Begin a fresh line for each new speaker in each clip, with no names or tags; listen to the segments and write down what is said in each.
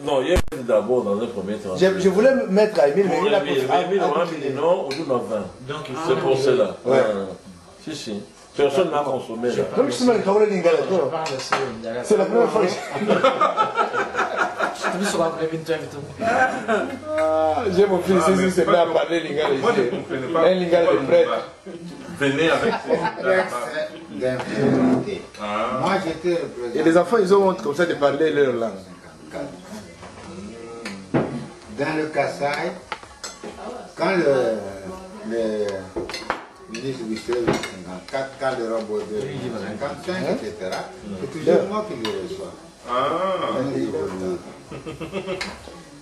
Non, il y a d'abord dans un premier temps.
Je voulais mettre à Emile, mais il a
dit non, on a 20. C'est pour cela.
Ouais.
Si, si. Personne n'a consommé là.
Comme je suis mal, c'est la première fois que j'ai mon fils ici, c'est bien à parler lingala ici. Un lingala de prêtre.
Venez avec
Moi j'étais représentant.
Et les enfants, ils ont honte comme ça de parler leur langue.
Dans le Kasaï, quand le ministre du Ciel de 54, quand le robot de 55, etc., c'est toujours moi qui le reçois.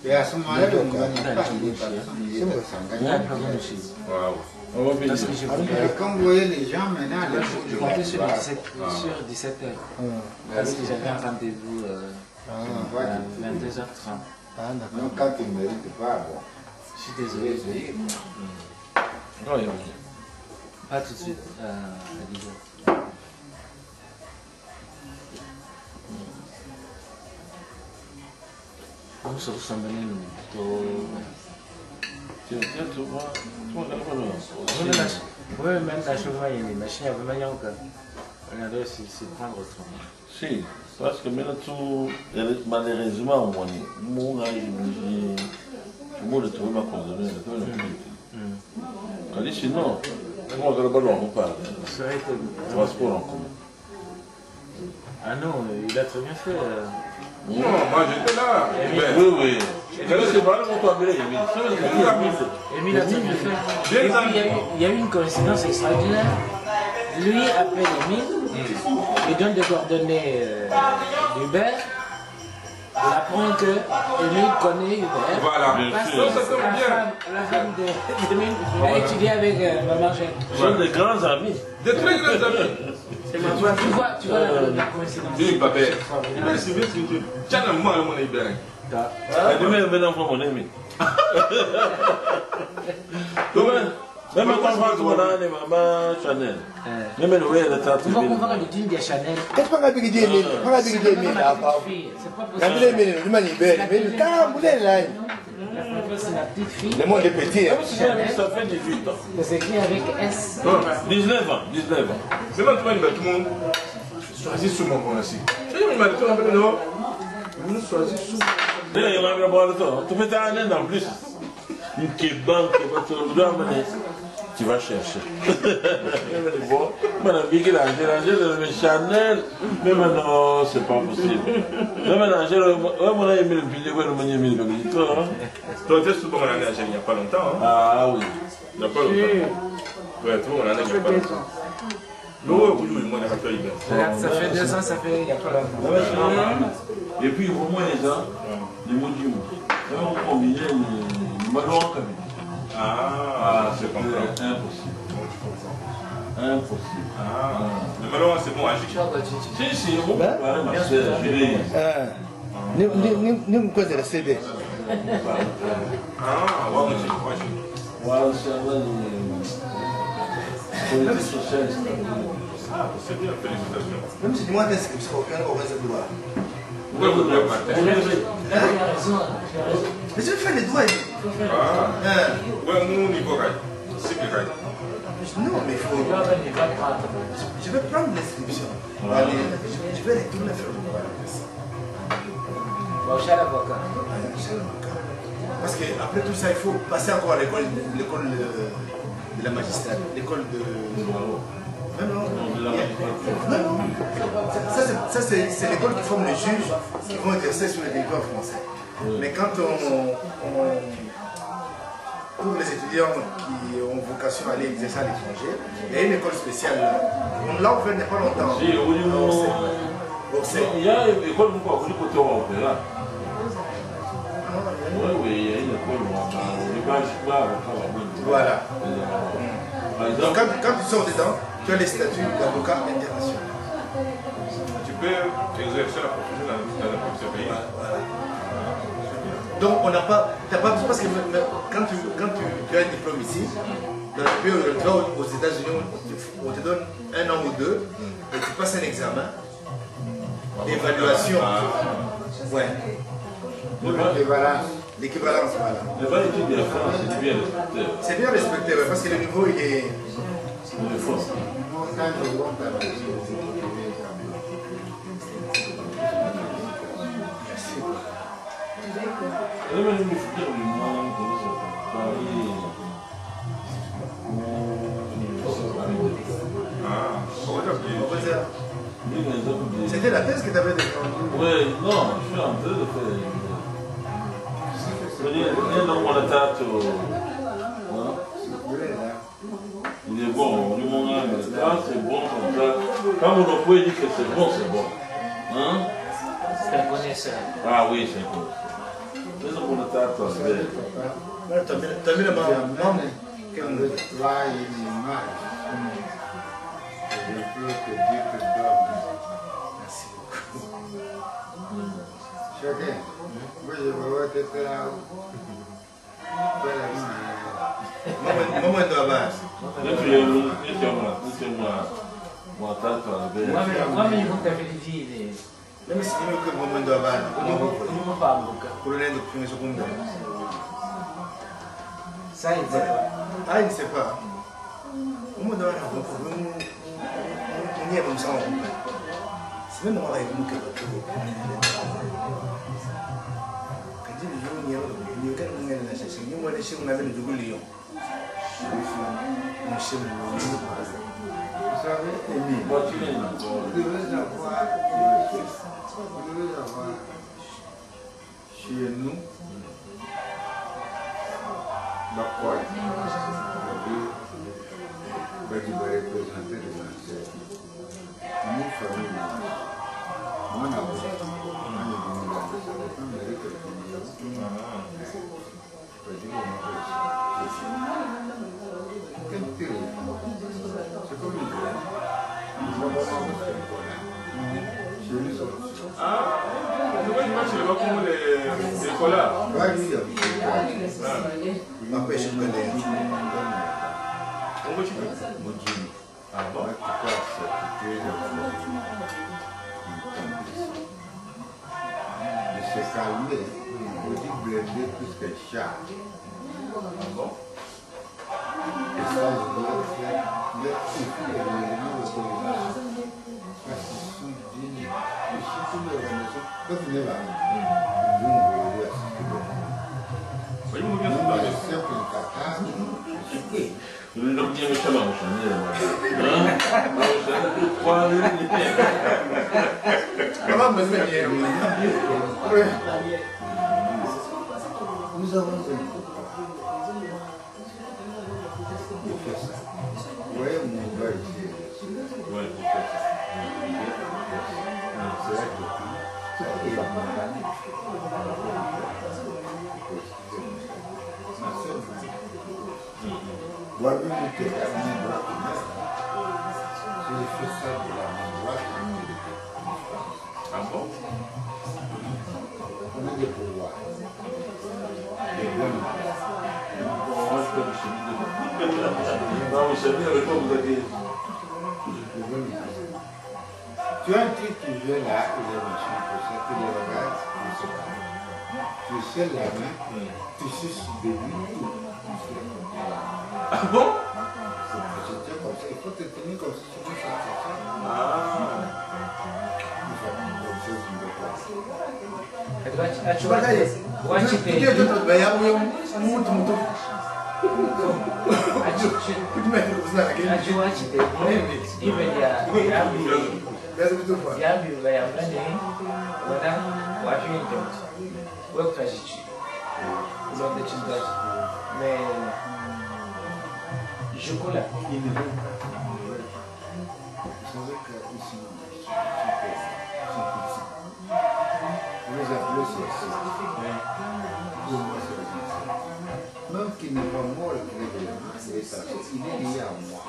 Et à ce moment-là, on ne gagne pas. Et comme vous voyez les gens maintenant,
Je comptais sur 17 heures. Parce que j'avais un rendez-vous à 22h30.
donc quand tu ne mérites pas, bon.
Je suis désolé. Pas tout de suite, à 10h. Nous sommes
Tiens, tu vois,
oui, même la chauffeur, il y a des machines à vraiment on a dû se prendre autrement.
si, parce que maintenant, malheureusement, moi, je trouve ma consommée. On dit sinon, moi, je ne vais pas transport en commun.
Ah non, il a très bien fait.
Non, moi j'étais là.
Oui, oui. C'est pas le montant Emile.
Emile a très bien fait. Et puis il y a eu une coïncidence extraordinaire. Lui appelle Emile, il donne des coordonnées d'Hubert. Il apprend que Emile connaît Hubert.
Voilà.
Parce que la femme d'Emile a étudié avec Maman Jeanne.
J'ai des grands amis.
Des très grands amis.
Tu vois la coïncidence.
Oui, papa. Tiens, moi, mon Hubert.
Maintenant, mon ami. Même quand on va comme on a des mamans Chanel. Même le way de
On va comprendre le digne des Chanel.
Qu'est-ce qu'on a dit Emile? On a dit Emile
C'est pas
Quand il est Emile, il m'a dit Emile, quand vous êtes là.
c'est la petite fille.
Le monde est petit.
Ça fait 18 ans.
C'est écrit avec S.
19 ans.
C'est là, tout le monde. Choisis sous mon bon aussi. Tu sais, il m'a dit, non. Vous choisissez sous.
Il y a un boire de temps. Tu fais un an en plus. Une kebab, tu vas chercher. Madame Bigel, Angèle, Chanel, mais maintenant, c'est pas possible. Même Angèle, on a aimé le billet, on a aimé le billet.
Toi, tu es souvent en année il n'y a pas longtemps.
Ah oui.
Il n'y a pas longtemps. Ouais, tout le monde en année il n'y a pas longtemps. Non, oui, moi, on a fait Hubert.
Ça fait 2 ans, ça fait il n'y a pas longtemps.
Et puis, au moins, les gens, les mots du mot. On combinait les malons comme
Ah, c'est comme ça.
Impossible. Impossible.
Le melon, c'est bon à Gigi.
Si, on va parler, ma soeur, je l'ai.
Nous, quoi, c'est le CD.
Ah, ouais, monsieur.
Voilà, c'est la politique socialiste.
Ah, c'est bien, félicitations.
Même si moi, c'est ce qu'on reste de droit.
Pourquoi vous voulez pas?
Mais je vais faire les droits.
Ah, ouais, mon niveau, c'est que
Non, mais il faut. Je vais prendre l'inscription. Je vais retourner faire le droit.
Bon, chez l'avocat.
Parce qu'après tout ça, il faut passer encore à l'école de la magistrate, l'école de. Non. Ça c'est l'école qui forme les juges qui vont exercer sur le territoire français. Mais quand pour les étudiants qui ont vocation à aller exercer à l'étranger, il y a une école spéciale là. On l'a ouvert il n'y a pas longtemps.
Si, au niveau. Il y a une école pour côté européen. Oui, il y a une école.
Voilà. Donc quand tu sors dedans, tu as les statuts d'avocat international.
tu peux exercer la profession dans n'importe quel pays.
Voilà. Donc on n'a pas, parce que quand tu as un diplôme ici, dans le pays où tu vas aux États-Unis, on te donne 1 an ou 2 et tu passes un examen d'évaluation. Ouais. L'équivalence, voilà.
Le validité de la France, c'est bien respecté.
C'est bien respecté, ouais, parce que le niveau, il est...
Il est fort. Le même il faut dire le monde, Paris.
C'était la thèse que tu avais défendue.
Oui, non, je suis en train de faire. Il est bon, du moment là, c'est bon comme ça. Quand on peut dire que c'est bon, c'est bon. Hein?
C'est un connaisseur.
Ah oui, c'est un connaisseur. C'est un connaisseur,
Tu as mis la main. Maman doit base.
Moi-même, ils vont t'appeler.
Même si tu veux que maman doit base,
Ils ne vont pas beaucoup.
colonel de premier secondaire.
Ça, ils ne savent pas.
Ah, il ne sait pas. Maman doit base, on y est comme ça. C'est même moi qui ai fait le quand je dis le il y a quelqu'un qui est là, c'est que nous, on est chez nous, on avait le double lion. On est chez nous.
Vous savez, Émile, vous devez avoir chez nous, quoi, vous représenter les ancêtres. Nous, famille, moi, on a
Ah, c'est pas comme les collards.
Ma pêche, je connais.
On va chier. Ah bon?
De se calmer, on dit blender plus que chat.
Ah bon?
Et ça, je dois faire le type de l'organisation. Parce qu'ils sont dignes. Et surtout l'organisation, quand vous venez là, vous voulez assister.
Oui, vous bien
Nous,
sûr.
les simple caca, je suis
Le nom de Michel va enchaîner.
Maman me fait bien.
Nous avons un vous voyez mon gars ici.
Ouais,
C'est vrai que ça est la montagne. Ma soeur m'a dit, vous avez vu que la main droite, j'ai fait ça de la main droite.
Ah bon?
On a des pouvoirs. Des bonnes. Tu as un truc qui vient là, il est machin, pour ça, tu le regardes, il se calme. Tu serres la main, tu suces de lui, tout.
Ah bon?
C'est comme ça, il faut te tenir comme ça, tu peux faire ça.
Ah.
Il faut faire une bonne chose, une bonne place.
Tu vas aller. Tu es tout le monde.
Chocolat.
Vous savez qu'ici, sont petits. On les appelle sorciers. Pour moi, c'est les sorciers. Même qu'il n'est pas mort, il est lié à moi.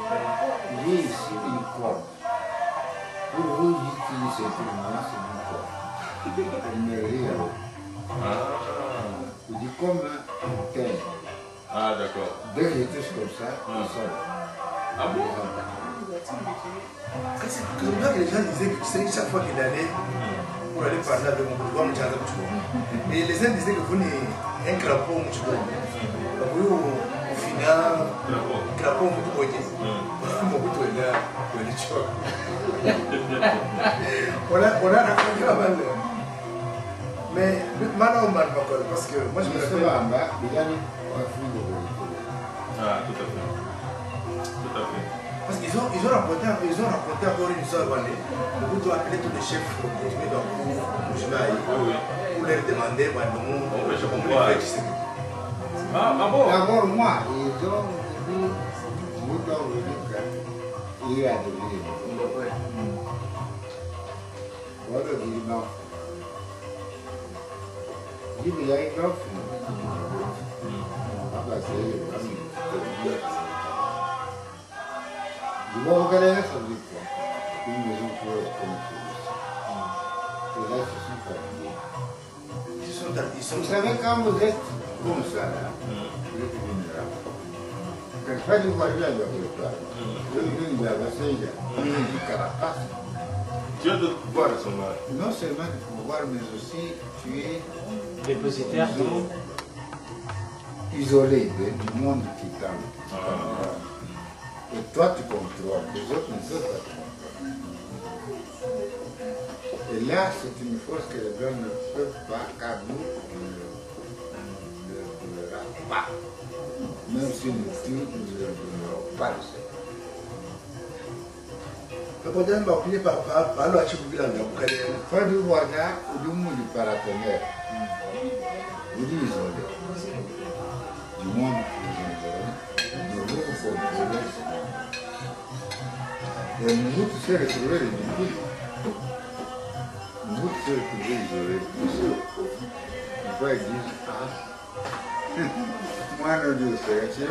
Il est ici, une corde. Pour vous utiliser pour moi, c'est une corde. Il me rit à eux. Il dit comme un thème.
Ah d'accord.
Dès que je touche comme ça, il sort.
Ah bon?
C'est comme ça que les gens disaient que tu sais, chaque fois qu'il allait pour aller parler avec mon pouvoir, et les uns disaient que vous n'êtes un crapaud, au final, crapaud, vous pouvez on a raconté la balle. Mais maintenant on m'a pas connu parce que moi je me rappelle.
Ah, tout à fait. Tout à fait.
Parce qu'ils ont raconté encore une histoire. Beaucoup ont appelé tous les chefs pour leur demander
Ah bon?
D'abord, moi, ils ont dit, vous devez il a de l'île. Voilà, il dit non. Il dit, il y a une offre. Ah, bah, c'est vous regardez ça, vous dites quoi? Une maison pour construire. Et là, ils sont familiers. Vous savez, quand vous êtes comme ça, là, vous êtes vulnérable. Quand je fais du voyage avec le plat, je viens de la vaisselle, du carapace.
Tu as de pouvoir à ce moment-là.
Non seulement de pouvoir, mais aussi tu es
Dépositaire.
Isolé du monde qui t'aime. Et toi tu contrôles, les autres ne peuvent pas te contrôler. Et là, c'est une force que les gens ne peuvent pas, car nous, on ne le rate pas. Même si nous tuons, nous ne le pas le secret.
Pas
du voisin ou du monde du paratonnerre, ou du isolé, du monde qui nous environne, nous devons contrôler. Et nous tous se retrouver les difficultés. Nous tous se retrouver isolés. Pourquoi ils disent, ah, moi non Dieu c'est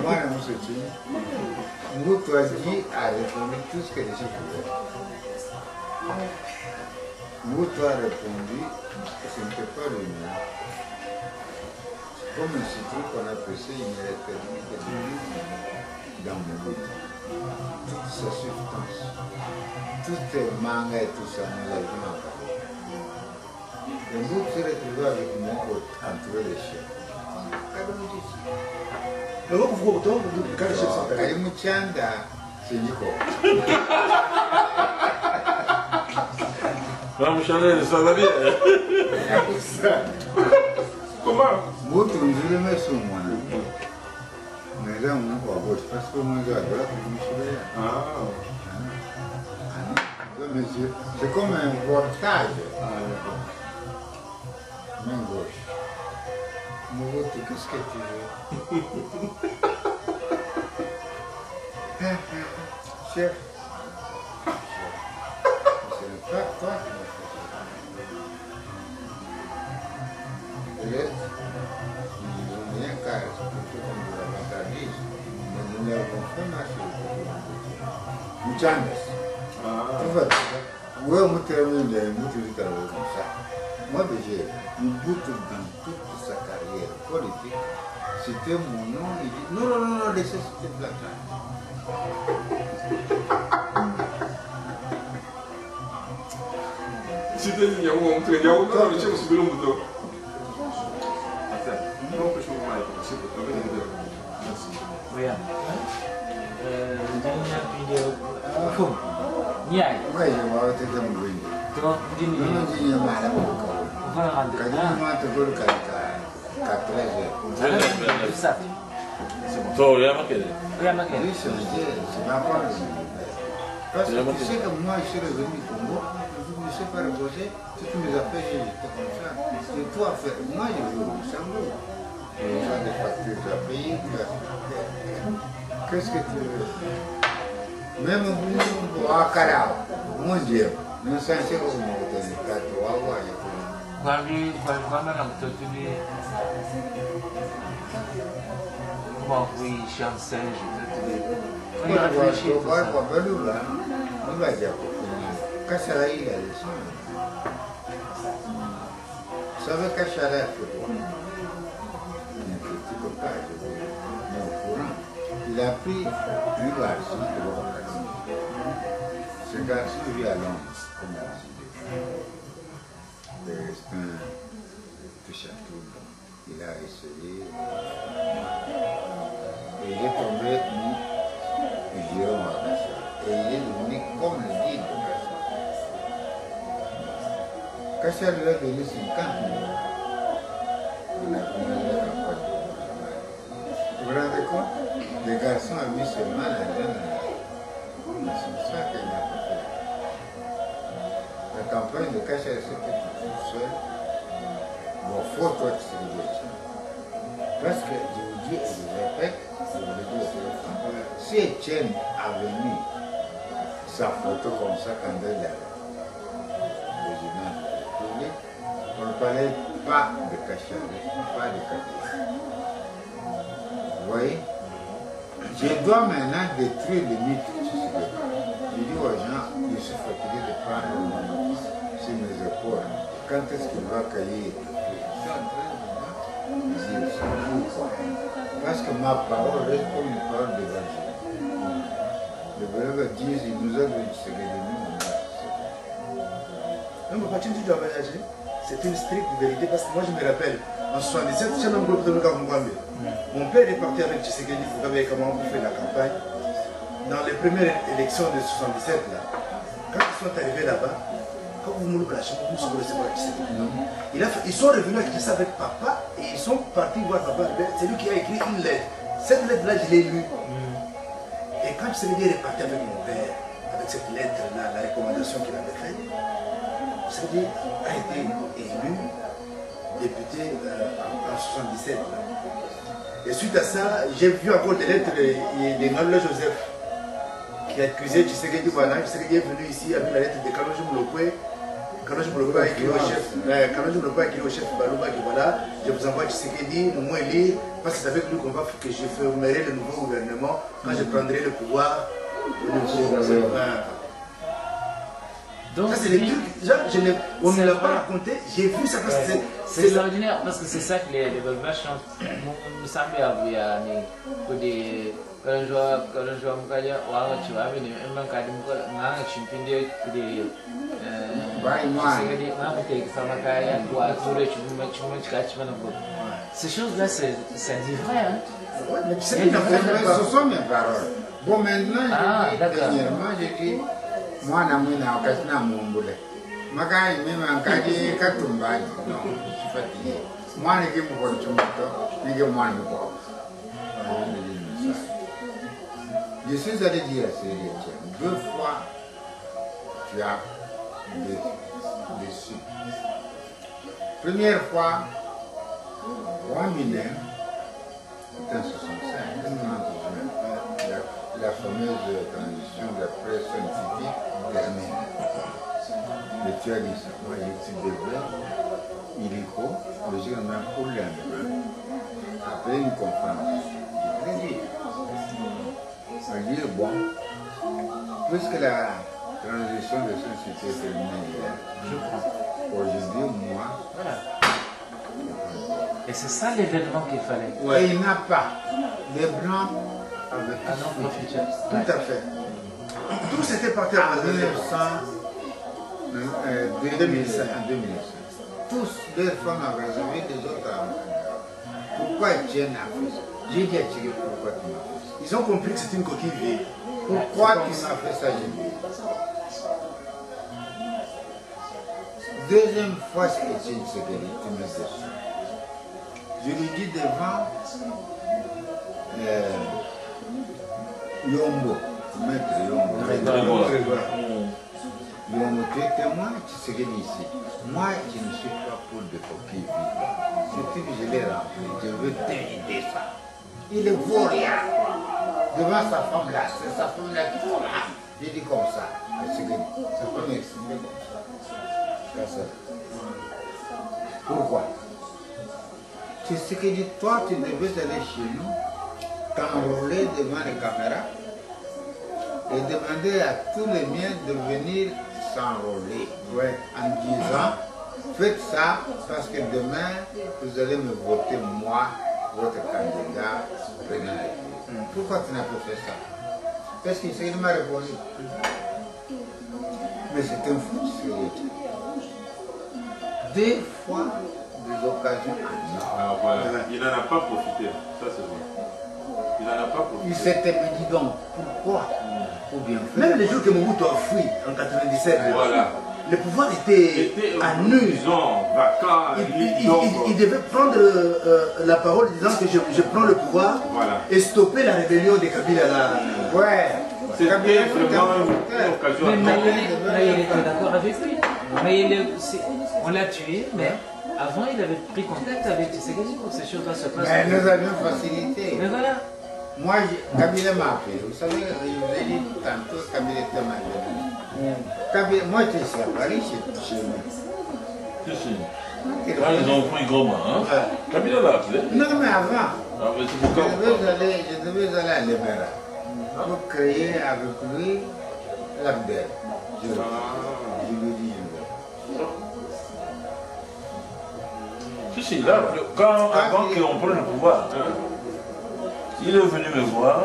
moi non c'est nous toi dit à répondre tout ce que les gens pouvaient. Nous toi répondu que ce n'était pas le mien. Comme un citron qu'on a pressé, il m'aurait permis de vivre dans mon but. Toute sa substance, tout tes mangas et tout ça, nous l'avions avalé. Le bout se retrouvait avec moi entre les chiens.
Mais vous pouvez autant, quand les chefs sont
allés. Kalimuchanda, c'est Nico.
Madame Chanel, ça va bien.
Comment?
Moi, tu me dis le mets sur moi. Mais là, on va voir, parce que moi, je vais là pour me soulever. C'est comme un portage. Main gauche. Mon vote, qu'est-ce que tu veux? Chef. Ce n'est pas toi qui m'as fait ça. Le reste, ils n'ont rien qu'à respecter comme de la bataille. Mais nous n'avons pas marché. Muchandas. Tu vois, où est mon terme de comme ça? Moi, j'ai une boucle dans toute sa carrière politique. C'était mon nom. Il dit non, laissez cette blague-là.
C'était il y a un moment, il y a un moment, je sais que c'est de l'ombre. Non, que je vous vois, c'est pour toi. Merci.
Regarde. Niai.
Moi, je vais arrêter de me brûler.
Donc, dis-nous.
Non, dis-nous, madame.
On va rentrer.
Quand tu m'as te volé qu'à 13h.
Ça.
Toi, regarde ma quelle.
Regarde ma quelle.
Oui, c'est ma part. Parce que tu sais que moi, je suis revenu au Congo, je ne me suis pas reposé, toutes mes affaires, j'étais comme ça. Et toi, moi, je veux au Luxembourg. J'ai des factures à payer. Qu'est-ce que tu veux? Même vous, à Carao, mon Dieu, nous sommes chez vous, nous sommes
comment oui, Chancel, je te
on va réfléchir. On va dire que ça a eu la leçon. Vous savez qu'à Charef, il a pris un garçon de l'Ouacadie. Ce garçon vit à Londres, comme on dit. C'est un touche-à-tout. Il a essayé. Et il est tombé, nous irons à Kacha. Et il est devenu comme le guide de Kacha. Kacha lui a donné 50 000. Il a pris la campagne. Vous vous rendez compte? Les garçons ont mis seulement la jeune. C'est ça qu'il n'a pas fait. La campagne de Kacha est tout seul. Bon, faut toi que c'est le ça. Parce que je vous dis et je vous répète, je vous le dis au téléphone, si Etienne avait mis sa photo comme ça quand il est président de la République, on ne parlait pas de Kacha, pas de Kacha. Vous voyez? Je dois maintenant détruire le mythe de Tshisekedi. Je dis aux gens, je suis fatigué de prendre le monde sur mes épaules. Quand est-ce qu'il va cahier? Je suis en train de dire, c'est fou quoi. Parce que ma parole reste comme une parole d'évangile. Le Bénévole dit, il nous a donné Tshisekedi, nous on a Tshisekedi.
Non, mais quand tu dois voyager, c'est une stricte vérité parce que moi je me rappelle, en 77, j'ai un groupe de Mugambe. Mon père est parti avec Tshisekedi pour voir comment on fait la campagne. Dans les premières élections de 77, là, quand ils sont arrivés là-bas, quand vous me lâchez, vous ne connaissez pas Tshisekedi. Ils sont revenus avec ça avec papa et ils sont partis voir papa. C'est lui qui a écrit une lettre. Cette lettre-là, je l'ai lue. Et quand Tshisekedi est reparti avec mon père, avec cette lettre-là, la recommandation qu'il avait faite, Tshisekedi a été élu député en 77. Et suite à ça, j'ai vu encore des lettres de Ngalula Joseph qui accusait Tshisekedi. Voilà, Tshisekedi est venu ici avec la lettre de Kalonji Moulokwe. Kalonji Moulokwe a écrit au chef Balouba qui voilà, je vous envoie Tshisekedi, nous moi élire, parce que c'est avec lui qu'on va que je formerai le nouveau gouvernement quand je prendrai le pouvoir.
Donc,
ça, c'est les trucs, on ne l'a pas raconté, j'ai vu ça parce que
c'est extraordinaire, parce que c'est ça que les Belges chantent. Nous sommes à quand je vois Moukalia, tu vois, mais même quand je ces choses-là, ça dit vrai. Hein?
Ce sont mes paroles. Bon, maintenant, dernièrement, j'ai dit. Moi, je suis fatigué. Moi, je suis allé dire à Cyril, 2 fois, tu as déçu. Première fois, Roi Minem, en 1965, la fameuse transition de la presse scientifique termine. Mais tu as dit ça. Moi, j'ai été développé, illico, le jour même pour l'année. Après une conférence, j'ai très dit. On dit, bon, puisque la transition de société est terminée hier, je crois. Aujourd'hui, moi.
Voilà. Et c'est ça l'événement qu'il fallait.
Ouais. Et il n'a pas. Les Blancs avaient
tout à fait. Tout s'était parti à
2005. Tous les femmes avaient réservé des autres amants. Pourquoi Etienne a fait ça? J'ai dit à Thierry, pourquoi tu m'as fait ça?
Ils ont compris que c'est une coquille vide.
Pourquoi tu m'as fait ça, j'ai dit? Deuxième fois, c'est Etienne Tshisekedi, tu me déçu. Je lui dis devant Yombo, maître Yombo. Yombo, tu es témoin, Tshisekedi ici. Moi, je ne suis pas pour des coquilles vides. Ce type, je l'ai rempli, je veux t'aider ça. Il ne vaut rien. Devant sa femme là, c'est sa femme là qui fait là. J'ai dit comme ça, Tshisekedi. Sa femme est expliquée comme ça. Pourquoi? Tshisekedi, toi, tu devais aller chez nous, t'enrôler devant les caméras et demander à tous les miens de venir s'enrôler en disant faites ça parce que demain vous allez me voter moi, votre candidat président. Pourquoi tu n'as pas fait ça? Parce qu'il m'a répondu. Mais c'est un fou, 2 fois des occasions.
Ah, voilà. Il n'en a pas profité, ça c'est vrai. Il n'en a pas profité.
Il s'était dit donc, pourquoi ou bien faire.
Même les jours que Mobutu a fui en 97,
Voilà.
le pouvoir était à nu.
Vacant,
Il devait prendre la parole disant que je prends le pouvoir et stopper la rébellion de Kabila là.
Ouais.
C'était vraiment une occasion.
Mais Mayele était d'accord avec lui. Mayele, on l'a tué, mais avant il avait pris contact avec Tshisekedi pour que ces choses-là se passent.
Mais nous avions facilité.
Mais voilà.
Moi, Kabila m'a appelé. Vous savez, je vous ai dit tantôt, Kabila était malade. Moi, j'étais ici à Paris, chez moi.
Quand ils ont pris Goma, hein? Kabila l'a appelé.
Non, mais avant,
Ah, mais c'est pourquoi
je devais aller à Lebera pour créer avec lui l'Abdel. Je lui ai dit,
Si, là, avant qu'on prenne le pouvoir, il est venu me voir.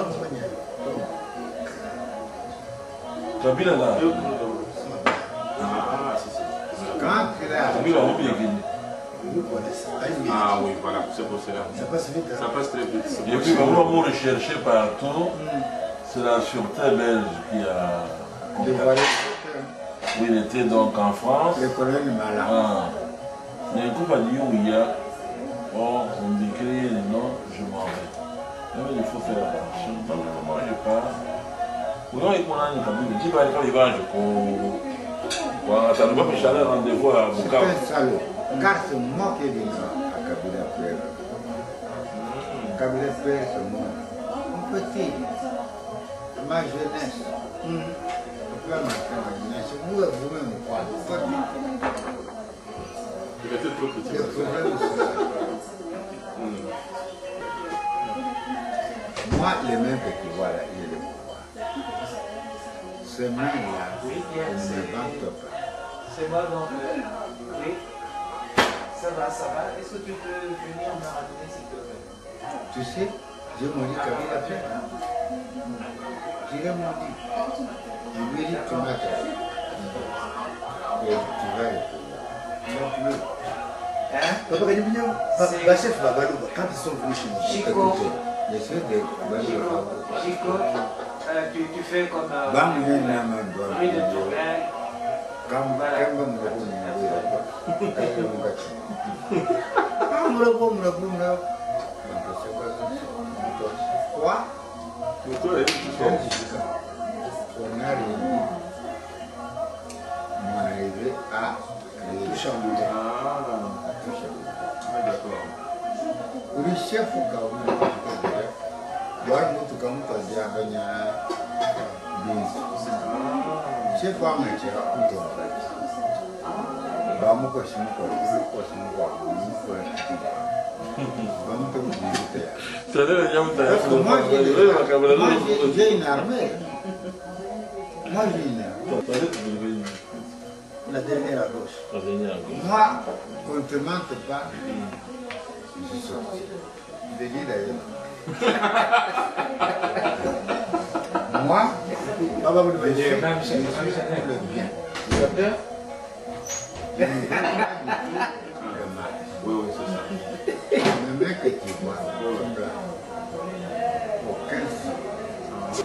Kabila là.
quand il a
Kabila a oublié qu'il
Ah oui, voilà, c'est pour cela.
Ça passe vite.
Ça passe très vite.
Et puis, vraiment, vous recherchez partout. C'est la sûreté belge qui a.
dévoilé
Où il était donc en France.
le colonel Malin.
Ah. Mais un coup, où il y a. Oh, on me décrit les noms, je m'en vais. Mais il faut faire attention. Donc, comment je pars. Non, il a une famille. Il dit, il va, je cours. Voilà, ça ne va pas me chaler rendez-vous à
C'est
Bukavu.
un salaud. Car c'est moi qui ai dit ça à Kabila Père. Kabila Père, c'est moi. Mon petit, ma jeunesse. Pourquoi ma jeunesse? Vous-même, quoi?
Il était trop petit.
Le problème, c'est ça. Moi, les mains que tu vois là, il est le pouvoir. Ces mains-là, on ne vante pas.
C'est moi donc. Oui. Ça va. Est-ce que tu peux venir me ramener s'il te plaît?
Tu sais, je me dis Kabila Père. Je l'ai dit. Je lui ai dit, tu m'as fait. Et tu vas le pouvoir. Donc,
Hein?
Papa Kadibignon, chef Babalou, quand ils sont venus chez nous,
Chico,
je suis de
Chico, tu fais comme
Bamou est là, ma bonne.
bruit de tournée.
Comme quoi?
Pourquoi elle est tout seul?
On est arrivé à
tout chamboulé.
Ah, d'accord.
le chef au Cameroun, chef wa mai chera kuto ba mu ko shi mu ko ba mu ko ni
Ça devait bien vous
parce que moi j'ai une armée. Moi j'ai une armée.
La dernière à gauche.
Moi, qu'on ne te mente pas, je suis sorti. Je dis d'ailleurs. Moi,
Baba vous le
je
Même
suis le bien.
Docteur?
Je ne veux pas du tout le mal.
Oui, c'est ça.
Le mec que tu vois, comme là, aucun signe.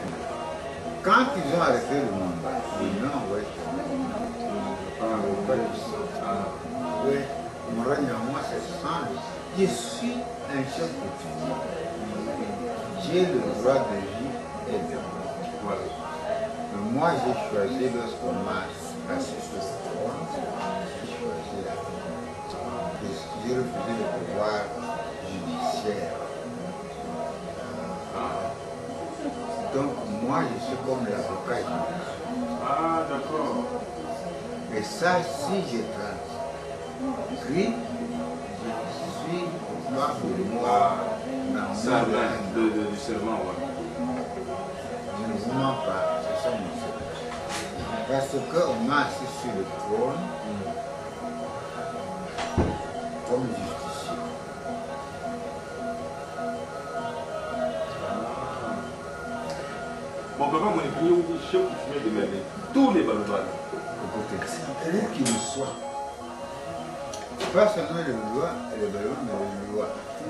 Quand ils ont arrêté le mandat, ils l'ont envoyé chez moi. Oui, mon règne à moi c'est sans lui. Je suis un chef coutumier. J'ai le droit de vivre et de mourir.
Voilà.
Mais moi j'ai choisi lorsqu'on m'a assisté au pouvoir, j'ai choisi la vie. J'ai refusé le pouvoir judiciaire. Donc moi je suis comme l'avocat judiciaire.
Ah, d'accord.
Et ça, si je transcris, je suis pas pour moi dans
Ça,
mon domaine.
du serment, voilà.
Je ne vous mens pas, c'est ça mon secret. Parce qu'on m'a assis sur le trône comme justicier.
Bon, papa, mon opinion, vous dit chef coutumier de Merlin. Tous les Baloubas.
Écoutez,
C'est l'intérêt qu'il nous soit.
pas seulement le loi, mais le loi. Le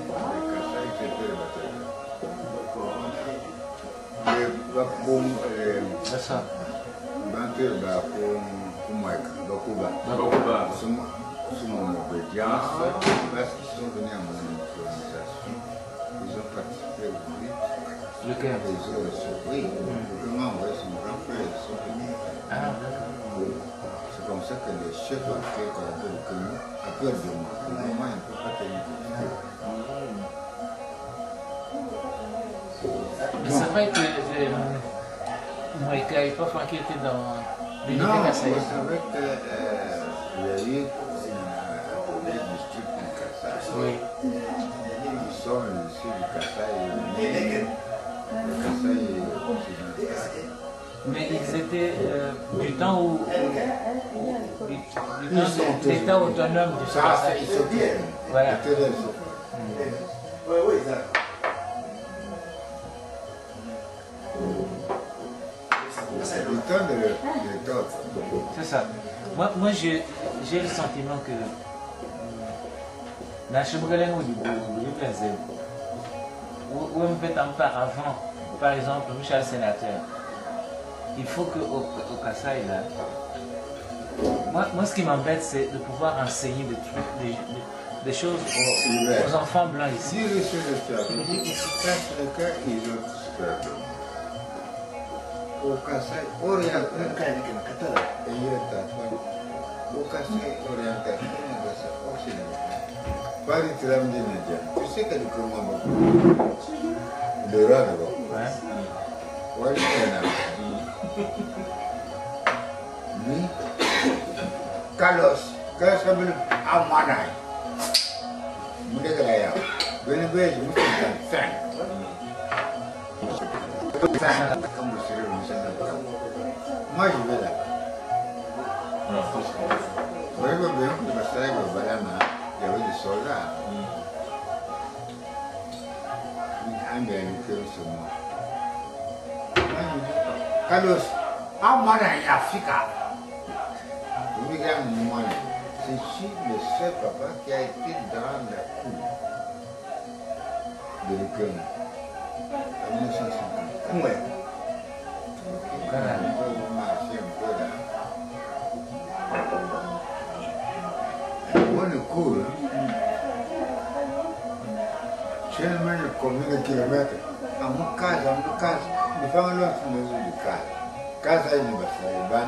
Kassai, c'était le bataillon.
C'est ça.
Sous mon obédience, parce qu'ils sont venus à mon intronisation, ils ont participé au rite.
Lequel?
Les autres, oui. Comment on voit son grand frère, ils sont venus.
Ah,
c'est comme ça que les chefs ont fait qu'on appelle que nous, à peur de moi. Pour le moment, ils ne peuvent pas tenir compte.
mais c'est vrai que Moïka, il faut pas qu'il était dans l'unité Kassai.
Non, vous savez qu'il y a eu un district du Kassai.
Oui.
Ils sont ici du Kassai. Le Kassai occidental.
Mais ils étaient du temps où l'État autonome du Kassai.
Ils sont bien.
Voilà. C'est le
temps de l'État.
C'est ça. Moi j'ai le sentiment que dans le Chebrelen où on fait un pas avant, par exemple, Michel Sénateur, il faut qu'au Kassai, là, moi ce qui m'embête, c'est de pouvoir enseigner des trucs, des choses aux enfants blancs ici.
Si les choses de faire, ils se cassent le cœur, ils ont tout fait. Au Kassai oriental, au Kassai oriental, pas du tout média. Tu sais que le commandement, le rat d'abord. Ouais, lui, Carlos, Carlos Amanai, Moudegraya, Benébé, je me suis fait. Moi, je vais là. Vous voyez bien que le Massai, il y avait des soldats. Un Américain sur moi. Carlos, Amana et Africa. Vous regardez moi, c'est le seul papa qui a été dans la cour de l'Ukraine en 1950. Ouais. Moi, le cours, seulement le combien de kilomètres, à mon cas, nous faisons l'autre mesure du cas. Cas, il n'y a pas de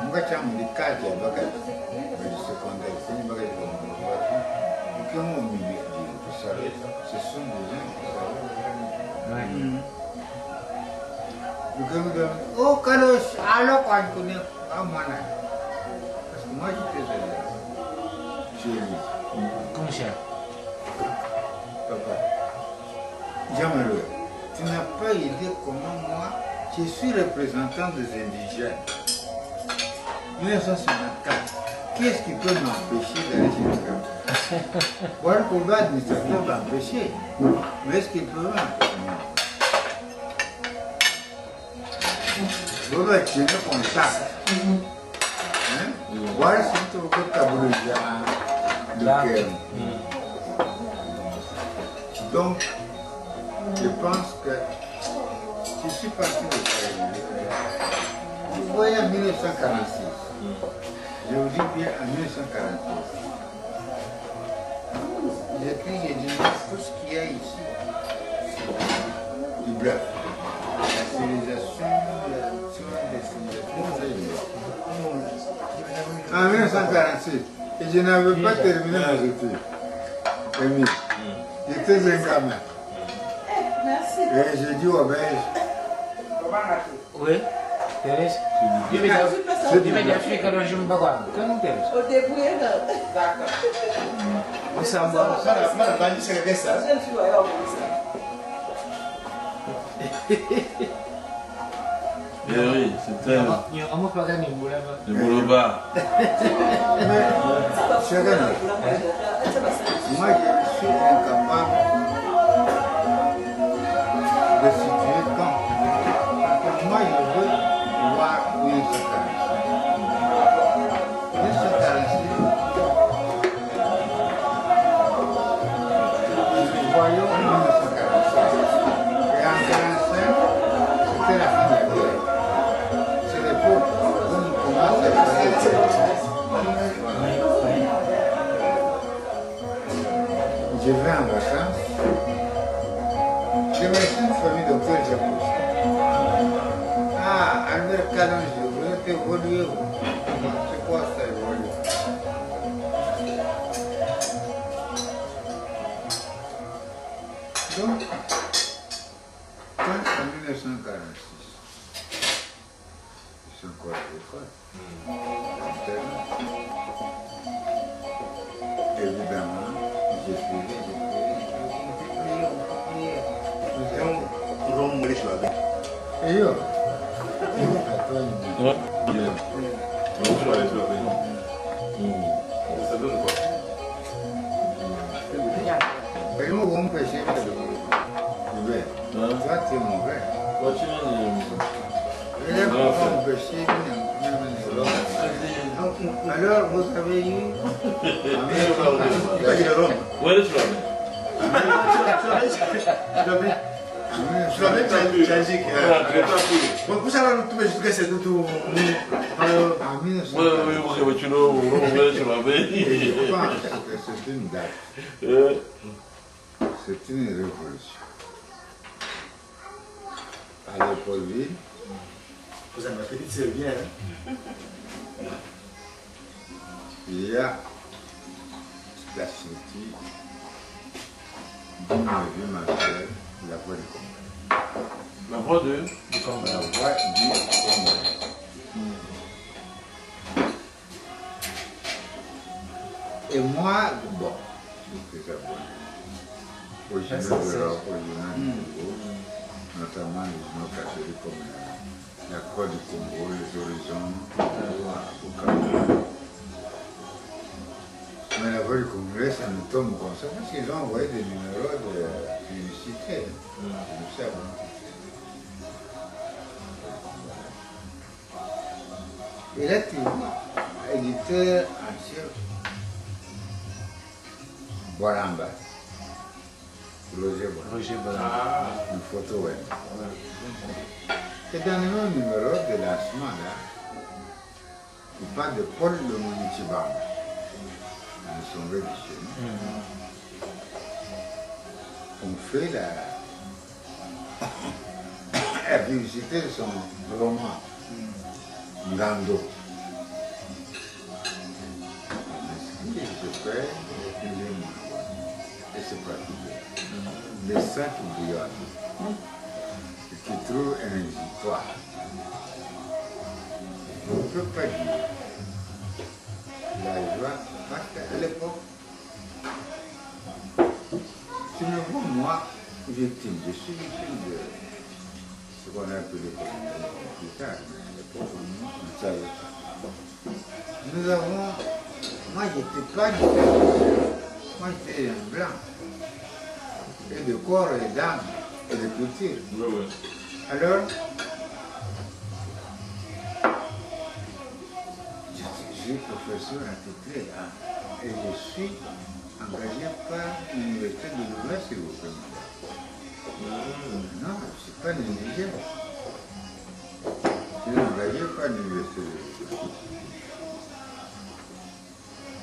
Moi, je suis un cas qui a pas de secondaire, c'est une bagage de qui ont mis ce sont des gens qui savent. Oh, Carlos, alors quand on connaît pas moi, parce que moi j'étais allé chez lui.
Comment ça?
Papa, Jean-Marie, tu n'as pas idée comment moi, je suis représentant des indigènes. 1954, qu'est-ce qui peut m'empêcher d'aller chez le camp? Voilà le combat administratif va m'empêcher, mais est-ce qu'il peut m'empêcher? Vous avez tué le contact. Voilà ce que vous faites à le cœur. Donc, je pense que je suis parti de Paris. Vous voyez en 1946. Je vous dis bien en 1946. J'ai pris et dit tout ce qu'il y a ici, c'est du bluff. La civilisation, en 1946, et je n'avais pas terminé mes études. Émile, j'étais un gamin. Et j'ai dit au belge.
Oui, Thérèse. Il m'a dit Afrique, alors je me bats. Comment Thérèse?
Au début, d'accord.
On s'en va.
C'est ça.
Oui, c'était
On m'a pas gagné,
le Mouloba.
Cher ami, moi je suis incapable de situer quand. Parce que moi je veux voir 1946. 1946, je vais en vacances. Je me suis une famille docteur japonais. Ah, Albert Calonge, vous êtes évolué. C'est quoi ça évolué? Donc, quand en 1946, je suis encore à l'école, évidemment, j'ai prié. Et yo,
Ouais.
Ça donne quoi?
et nous, on peut chercher le toi, tu es mauvais. Et là, on peut chercher alors, vous avez eu
Où est-ce que
Tu l'as même tragique. Bon, vous savez, tout le monde, c'est tout.
en 1946. Je pense que c'est une date. C'est une révolution. À l'école-ville,
Vous avez fait c'est bien.
il y a la sortie d'une revue mensuelle, la voix du Congrès.
La voix de
La voix du Congrès. Et moi, bon, je suis abonné aux journaux de l'Europe, aux journaux du Congo, notamment les journaux catholiques comme la Croix du Congo, les Horizons, au Cameroun. Mais la voix du Congrès, ça nous tombe comme ça, parce qu'ils ont envoyé des numéros de publicité. Nous savons. Et là, tu vois, éditeur en chef, Bolamba, Roger Bolamba, une photo web. Et dans le même numéro de lancement, là, il parle de Paul le Munichibamba. Nous sommes venus chez nous. On fait la publicité de son roman, Ngando. Je fais et c'est pratique. Les saints qui bouillonnent et qui trouvent un exutoire. On ne peut pas dire la joie, parce qu'à l'époque, tu me vois, moi, victime, je suis victime de ce qu'on a appelé plus tard, mais à l'époque, on ne savait pas. Nous avons, moi, j'étais pas du tout, moi, j'étais un blanc, et de corps et d'âme, et de culture. Alors, je suis professeur attitré et je suis engagé par l'université de Louvain, s'il vous plaît. Non, je ne suis pas négligé. Je suis engagé par l'université de Louvain.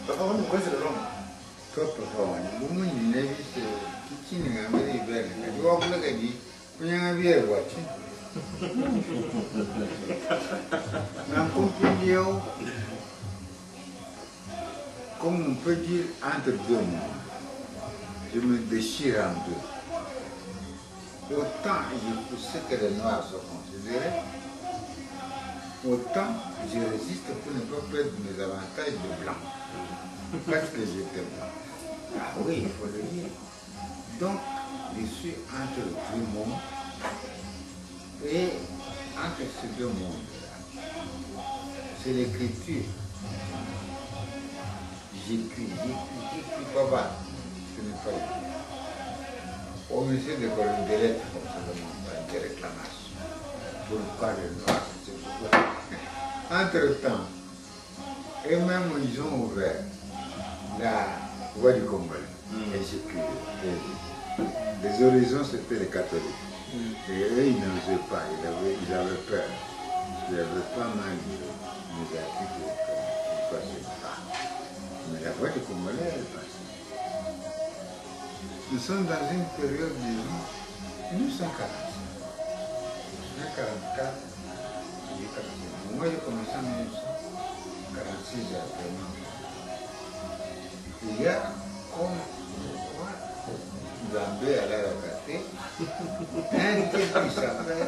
Papa, on est le Rome.
Toi, papa, on est une évice qui n'est pas belle. Je vois que vous avez dit, vous avez un vieux voiture. Un compagnon, comme on peut dire, entre deux mondes, je me déchire en deux. Autant je poussais que les noirs sont considérés, autant je résiste pour ne pas perdre mes avantages de blanc. Parce que j'étais blanc. Ah oui, il faut le dire. Donc, je suis entre deux mondes. Et entre ces deux mondes-là, c'est l'écriture. J'écris pas mal. Ce n'est pas écrit. Au ministère de l'école des lettres, comme ça, demande des réclamations. Pourquoi le noir, c'est pourquoi. Entre-temps, et même ils ont ouvert la voie du Congolais. Et j'écrivais. Les horizons, c'était les catholiques. Et eux, ils n'osaient pas, ils avaient peur. Il y avait pas mal de articles qui ne passaient pas. Mais la voix du Congolais, elle passait. nous sommes dans une période, disons, 1945. 1944, moi j'ai commencé en 1946 actuellement. Il y a comme Zambé à la racaté, un qui s'appelle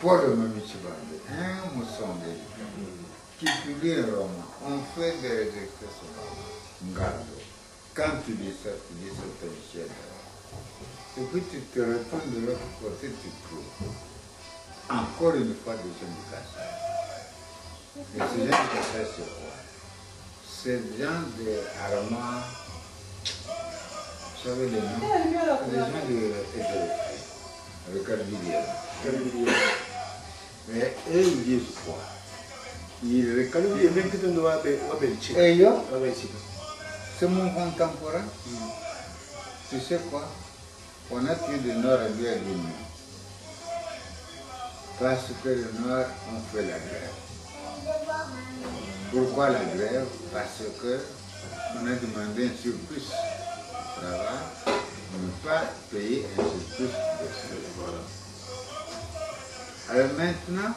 Paul Mamichibande, un Moussonde, qui publie un roman. On fait des expressions. Ngardo. Quand tu dis ça, c'est un chien. Et puis tu te retournes de l'autre côté, tu trouves encore une fois des gens du Kassai. Et ces gens du Kassai, c'est quoi? C'est des gens de Arma, vous savez les noms? Des gens de Éthiopie, avec Carbilier. Mais eux, ils disent quoi? Ils et yo, c'est mon contemporain. Tu sais quoi? On a tué le Nord à lui à l'Union. Parce que le Nord, on fait la grève. Pourquoi la grève? Parce que on a demandé un surplus de travail, on ne peut pas payer un surplus de travail. Alors maintenant,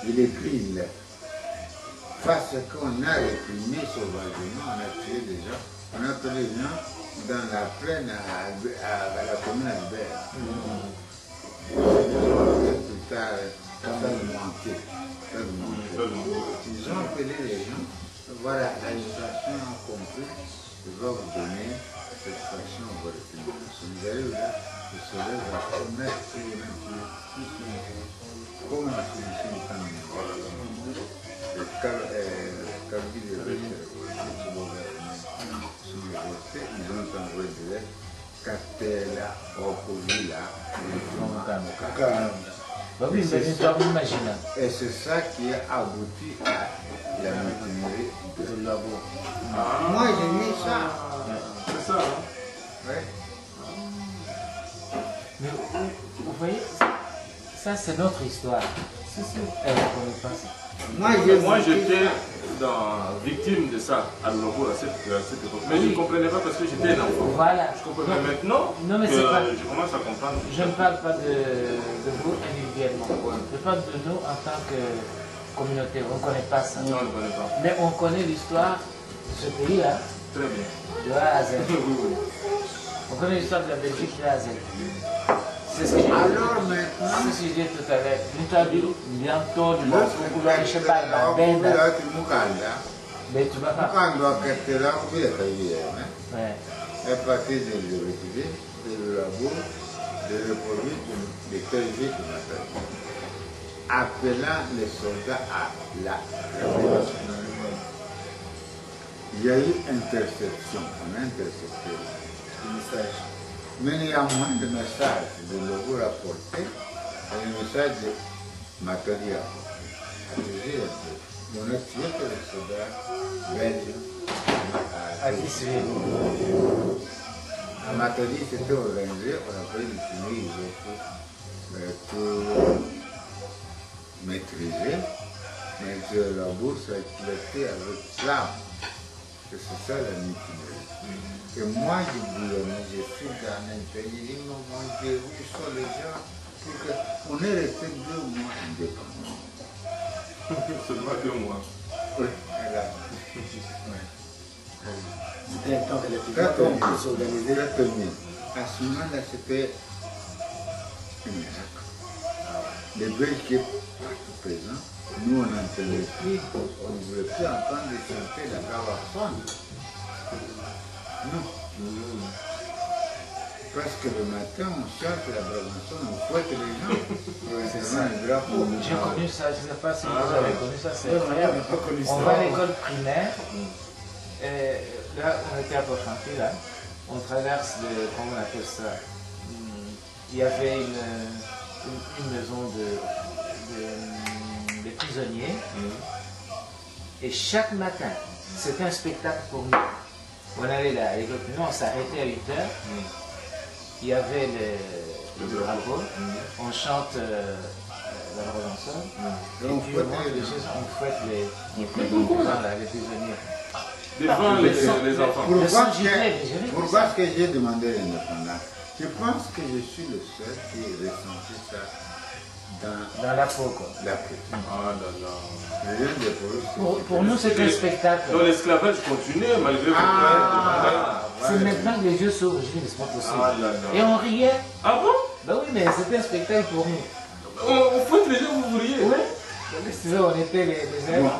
il écrit une lettre. Parce qu'on a réprimé sauvagement, on a tué des gens, on a tué des gens dans la plaine à la commune d'Albert. Plus tard, ça nous manquait. Ils ont appelé les gens, voilà, l'administration a compris, ils vont vous donner cette fraction au bord de finances. Vous allez là, le soleil va remettre comme la solution est en le Carbi de la ils ont envoyé des lettres, Catella, Opovilla,
oui, c'est une histoire imaginaire.
et c'est ça qui a abouti à la mutinerie de Labo. Moi, j'ai mis ça.
C'est ça, hein?
Ouais.
Mais vous voyez, ça c'est notre histoire. Elle ne connaît pas ça.
Moi j'étais victime de ça à Labo à cette époque. Mais je ne comprenais pas parce que j'étais un enfant.
Voilà.
Je comprenais maintenant
Non, mais
que
c'est pas...
je commence à comprendre.
Je ne parle pas de vous individuellement. Je parle de nous en tant que communauté. On ne connaît pas ça.
Non, on ne connaît pas.
Mais on connaît l'histoire de ce pays-là.
Très bien.
De A à Z.
Oui.
On connaît l'histoire de la Belgique de A à Z. C'est ce que j'ai dit.
Alors maintenant,
C'est ce que j'ai dit tout à l'heure. Bientôt, du Mukanda. Mais tu vas pas.
Mukanda Catella, vous êtes arrivé.
Ouais.
À partir de l'Europe, de Labo, de République, de Belgique, appelant les soldats à la révolution. Il y a eu interception, on a intercepté le message. Mais il y a moins de messages de Logo rapportés et le message de Matadi rapporté. On a tué que les soldats belges
À qui c'est?
à Matadi, c'était organisé, on a fait le Tunis, ils ont tout maîtrisé, mais la bourse a éclaté avec l'âme. C'est ça la mutinerie. Et moi, je bouillonnais, je suis dans l'intérieur, ils m'ont dit, oui, sur les gens, pour qu'on est resté 2 mois indépendants.
Seulement 2 mois.
Oui, là.
C'était un temps que les
Quand
pays
on
ont pu s'organiser.
à ce moment-là, c'était un miracle. Les Belges qui étaient partout présents, nous on n'entendait plus, on ne voulait plus entendre chanter la Brabançonne. Non. Parce que le matin, on chante la Brabançonne, on fouette les gens. C'est ça, le drapeau.
J'ai connu ça, je ne sais pas si vous avez connu ça, c'est incroyable.
pas connu ça.
On va à l'école primaire, et là on était à Port-Chantier, là, on traverse, comment on appelle ça, il y avait une maison de prisonniers, et chaque matin, c'était un spectacle pour nous. On allait là, à l'école primaire, on s'arrêtait à 8 h. Il y avait le drapeau, on chante la Brabançonne, et puis on monte les choses, on fouette les prisonniers.
devant les enfants.
Pour voir que j'ai demandé l'indépendance, je pense que je suis le seul qui ressenti ça dans
la peau, quoi.
La peau.
Ah là là.
Pour nous, c'est un spectacle.
Donc l'esclavage continuait malgré
c'est maintenant que les yeux s'ouvrent, je dis, mais c'est pas possible.
Ah là là.
Et on riait.
Ah bon?
Ben oui, mais c'était un spectacle pour nous.
On fouette les gens, vous riez?
Oui. Tu sais, on était les êtres.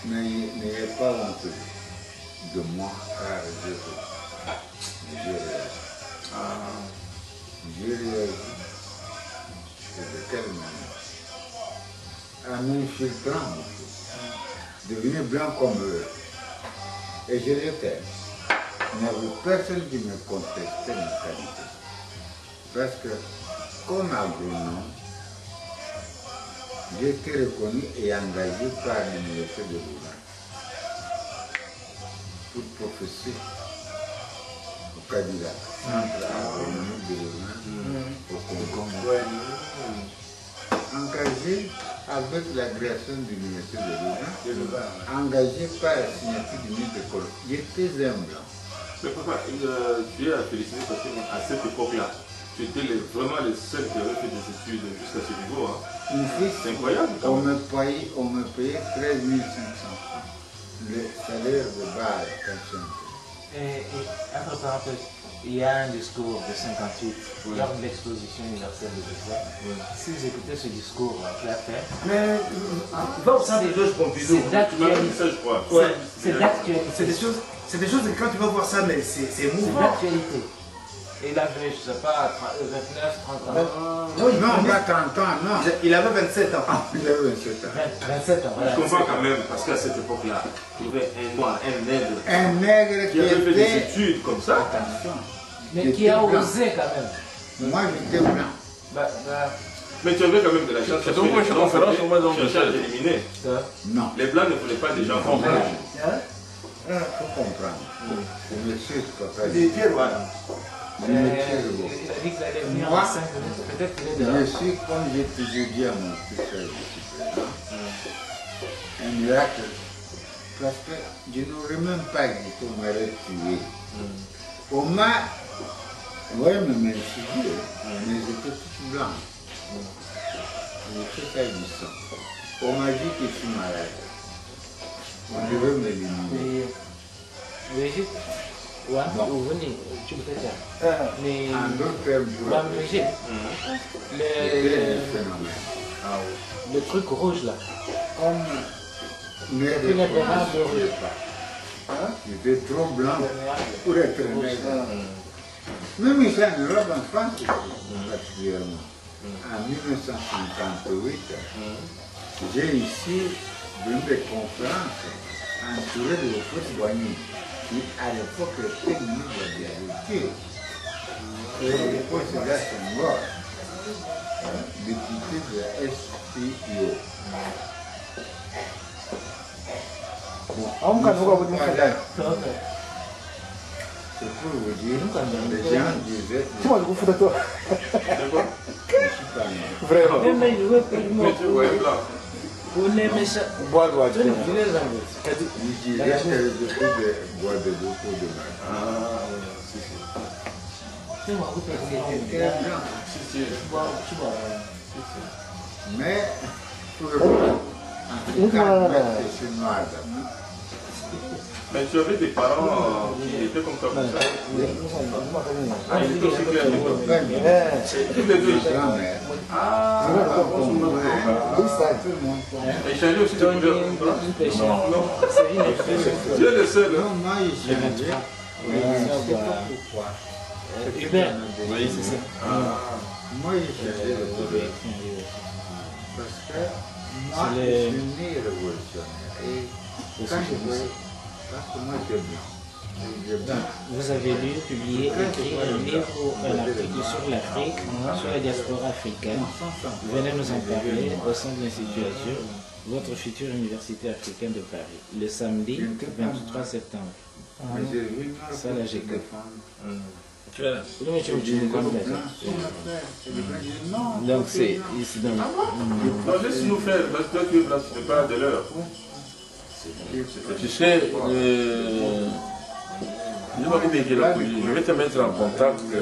N'ayez pas honte de moi, car j'ai réagi. De quelle manière? En m'infiltrant, devenir blanc comme eux. Et je l'étais. Il n'y avait personne qui me contestait mes qualités. Parce que, comme agronome, j'ai été reconnu et engagé par l'université de Louvain pour professer au Cadillac, centre agronomique de Louvain, au Congo. Engagé avec la création de l'université de Louvain, engagé par la signature du ministre de Colombie. J'étais un blanc.
Mais papa, tu es à féliciter parce qu'à cette époque-là, tu étais vraiment le seul qui avait fait des études jusqu'à ce niveau. Hein. C'est incroyable.
On me payait 13 500 francs. Le salaire de base pension.
Et entre parenthèses, il y a un discours de 58 lors de l'exposition universelle de Bruxelles. Si vous écoutez ce discours qu'il a fait,
mais va au sein des Georges Pompidou.
C'est d'actualité. C'est d'actualité.
C'est des choses que quand tu vas voir ça, mais c'est mouvant.
C'est d'actualité. Et il avait, je ne sais pas, 29, 30 ans.
Non, pas 30 ans, non.
Il avait 27 ans.
Il avait 27 ans.
27 ans, voilà.
Je comprends quand même, parce qu'à cette époque-là, il y avait un noir, un nègre.
Un nègre
qui avait fait des études comme ça.
Attention.
Mais qui a osé quand même.
Moi, j'étais blanc.
Mais tu avais quand même de la chance.
C'est donc moi, je suis conférence au mois de
cherchais à t'éliminer.
Non.
Les blancs ne voulaient pas des gens comme ça.
Il faut comprendre. Je me suis papa.
Il était roi.
Il a dit qu'il allait venir en 5 minutes. Peut-être qu'il est dehors.
Je suis, comme j'ai toujours dit à mon fils, un miracle. Parce que je n'aurais même pas dit qu'on m'aurait tué. On m'a. Oui, mais même si mais j'étais tout blanc. J'ai fait ça du sang. On m'a dit que je suis malade. On devait m'éliminer.
Brigitte, vous venez, tu me fais ça. Mais.
En d'autres termes,
Brigitte, le truc rouge là.
Comme l'imperable rouge. J'étais trop blanc pour être nègre. Même ici en Europe, en France, particulièrement, en 1958, j'ai ici donné des conférences entourées de forces douaniers qui, à l'époque, étaient ministres de la diabétique. Et à l'époque, c'est là son mort, député de la SPIO. C'est pour vous dire, les gens disaient...
Tu m'as le goût de toi. Vraiment.
Mais tu vois,
blanc.
on aimait ça.
Bois de bois.
Ils disaient que je bois de beaucoup de mal.
Ah, oui,
C'était blanc. Mais, pour le coup, en tout cas, je suis noir d'abord.
Mais tu avais des parents qui étaient comme ça, comme ça. Ah, ils étaient aussi clairs. Tous les deux. Ah, tout le monde. Et Charlie aussi, tu es non. Tu es le seul.
Non, moi, je suis je ne sais pas pourquoi.
Hubert, oui, c'est ça.
Moi, je suis parce que moi, je suis né révolutionnaire. Et quand je vois, parce que moi, j'aime bien.
Vous avez lu, publié, écrit un livre ou un article sur l'Afrique, sur la diaspora africaine. Venez nous en parler au sein de l'Institut Azur, votre future université africaine de Paris, le samedi 23 septembre. Ça, là, j'ai que. Donc, c'est ici dans.
Non, laisse-nous faire, parce que toi, tu es blanc, tu ne pas de l'heure.
Tu sais, je vais te mettre en contact.
Mais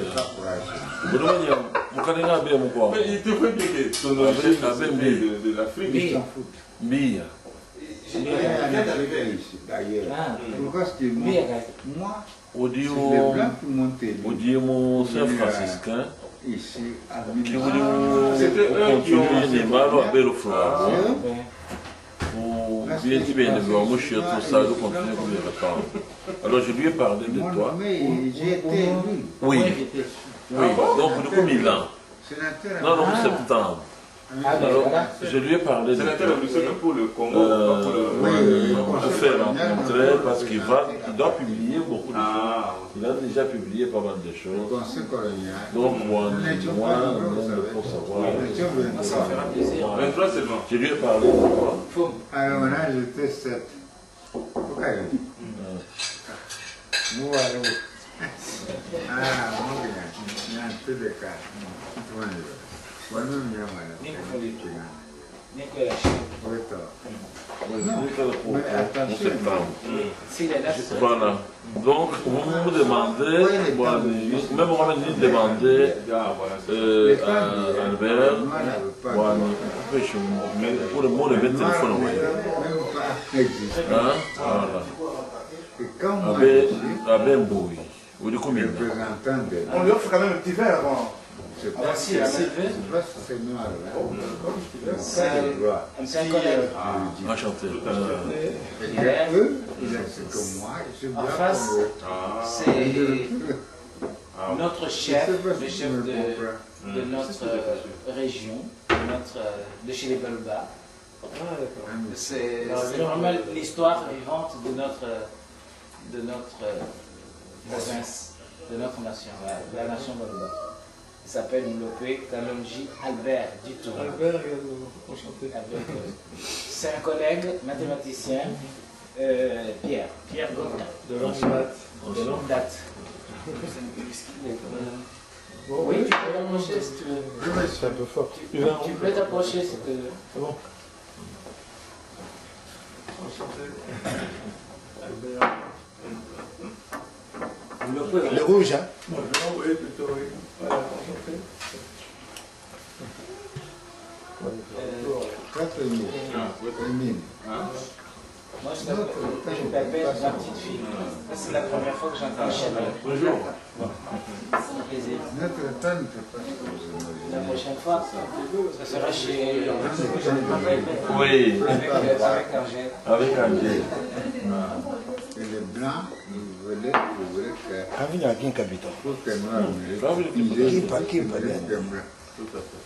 il te faut bien que ton origine de l'Afrique.
Bia.
Il vient d'arriver ici, d'ailleurs. Pourquoi est-ce que moi, c'est les Blancs qui m'ont élu
Odiemo Saint-Franciscain.
ici à
Qui
Milan.
voulait continuer les malheurs à Beloflore. Pour bien dire, moi je suis tout ça, de continuer pour les répandre. Alors je lui ai parlé de toi.
Mais j'ai été élu.
Oui. Oui. Donc de combien de ans?
Sénateur.
Non, non, septembre. Alors, je lui ai parlé de
Sénateur pour le Congo,
on
pas pour le...
peut faire rencontrer parce qu'il doit publier beaucoup de choses. Il a déjà publié pas mal de
Le
choses.
conseil colonial.
Donc, moi, pour savoir.
Ça va faire un plaisir.
23 seulement.
Je lui ai parlé de toi.
Alors là, j'étais 7. Pourquoi il dit? Moi, alors. Ah, mon gars, il y a un peu de cas. Voilà, il y a
Voilà. Donc, vous me demandez, même on m'a demandé à Albert, pour le mot de mettre téléphone au moyen. Voilà. À Bembouy. Vous dites combien?
On lui offre quand même un petit verre avant.
C'est
noir,
c'est un collègue.
Enchanté.
C'est comme moi, je suis
En
bien
face,
comme eux.
c'est notre chef, le chef de notre région, de chez les Baluba. C'est vraiment l'histoire vivante de notre province, de notre nation, de la nation Baluba. Il s'appelle Mlopé Kalonji Albert Dito.
Albert, enchanté.
C'est un collègue mathématicien, Pierre Gaudin.
De longue date.
De longue date. Oui, tu peux t'approcher si tu veux.
C'est un peu fort.
Tu peux t'approcher si tu veux.
C'est bon. Enchanté. Albert.
Le rouge, hein?
Oui, plutôt, oui. Voilà, enchanté.
Moi, je t'appelle ma petite fille. C'est la première fois que j'entends Chanel.
Bonjour.
C'est plaisir.
Notre tante,
La prochaine fois, ça sera chez...
Oui.
Avec Angèle.
Avec Angèle.
et les blancs, ils voulaient que
Quand il y a un capitaine.
pour que nous,
Tout à fait.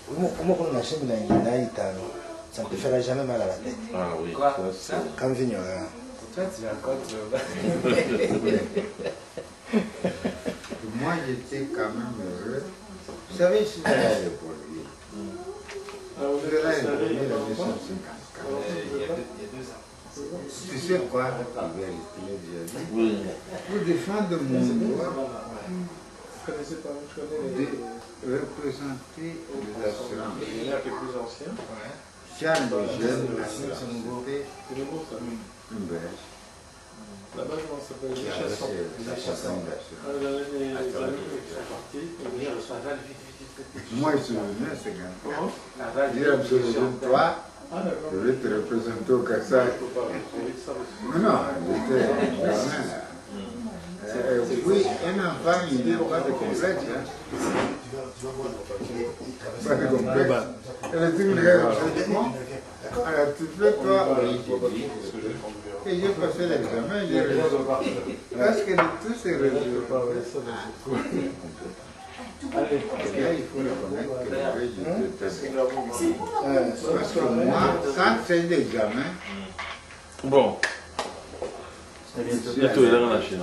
Ça ne te fera jamais mal à la tête.
Ah oui.
Quoi?
Ça,
Quand il y aura.
Toi, tu racontes...
moi j'étais quand même heureux. Vous savez, si j'allais à l'école, je l'ai installé en 1954.
Il y a 2 ans.
Tu sais quoi,
oui.
pour défendre mon droit
Vous connaissez pas, je connais
de représenter les assurances.
il y en a un peu plus ancien.
Charles de Jeune a c'était
C'est le mot, ça.
une belge
Là-bas, comment ça s'appelle?
qui
Les
avait
chasseurs.
sa compagnie d'assurance.
Les amis qui sont partis.
Moi, je suis venu à 50 ans.
Comment?
J'ai absolument toi,
Ah, d'accord.
je vais te représenter au Kassai.
Il faut pas trouver ça aussi.
Mais non, j'étais gamin là. Oui, un enfant, il n'y a pas de complexe. Hein. Pas de complexe. Et le truc, alors tu fais toi, oui, et j'ai passé l'examen, j'ai réussi. Parce que tout s'est résolu.
Allez.
Et là, il faut reconnaître que parce que moi, quand c'est l'examen,
Bon. Bientôt, il est dans la Chine.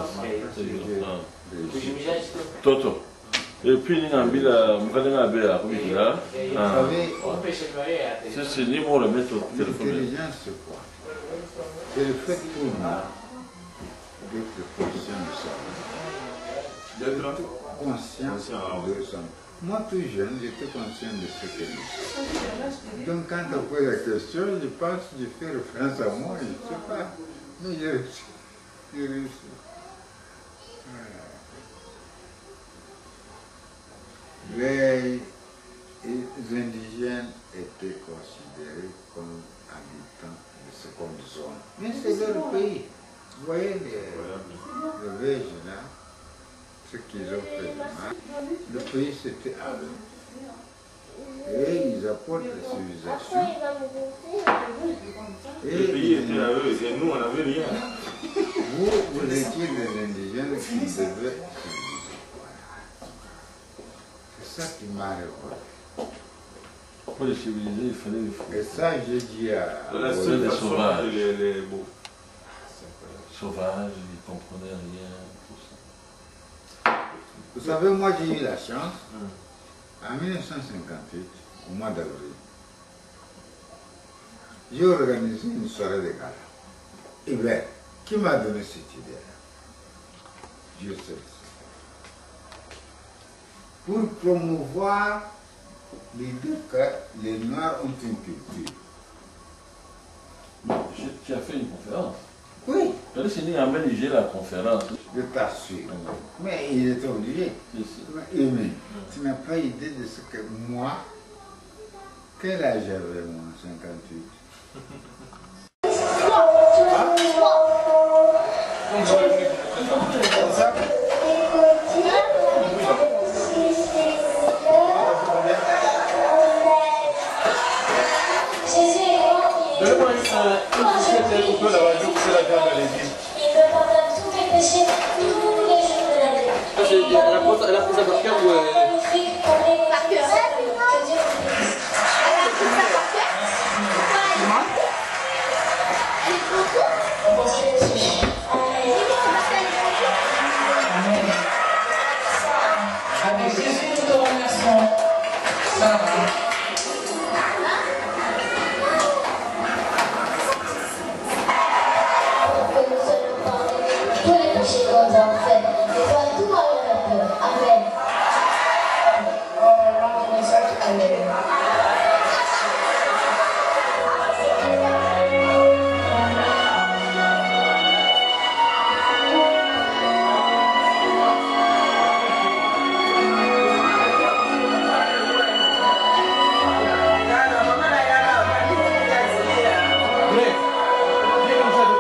Toto. Et puis, il y a un bilan, là. C'est ni moi le mettre au téléphone.
l'intelligence, c'est quoi? C'est le fait pour moi d'être conscient de ça. Conscient de ça. Moi, tout jeune, j'étais conscient de ce que je suis. Donc, quand on pose la question, je pense que je fais référence à moi, je ne sais pas. Mais j'ai réussi. Les indigènes étaient considérés comme habitants de seconde zone. Mais c'est leur pays. Vous voyez les Belges là, ce qu'ils ont fait de mal. Le pays c'était à eux. Et ils apportent la civilisation.
Et le pays était à eux et nous on n'avait rien.
Vous étiez des indigènes qui devaient civiliser. C'est ça qui m'a révolté.
Pour les civiliser, il fallait les fous.
Et ça, j'ai dit à
La seule
les
façon,
sauvages.
les beaux.
Sauvages, ils ne comprenaient rien, tout ça.
vous savez, moi j'ai eu la chance, en 1958, au mois d'avril, j'ai organisé une soirée de gala. Et bien, qui m'a donné cette idée-là? Dieu seul. Pour promouvoir l'idée que les Noirs ont une culture.
Tu as fait une conférence.
Oui,
C'est ni à manager la conférence.
je t'assure. Mais il était obligé. Mais tu n'as pas idée de ce que moi, quel âge j'avais moi, 58?
Donne-moi une fourchette et un couteau là-bas, je vais pousser la viande dans les îles.
Elle a pris ça par cœur ou
Par cœur.
Avec Jésus, nous te remercions. Sarah.
Viens comme ça de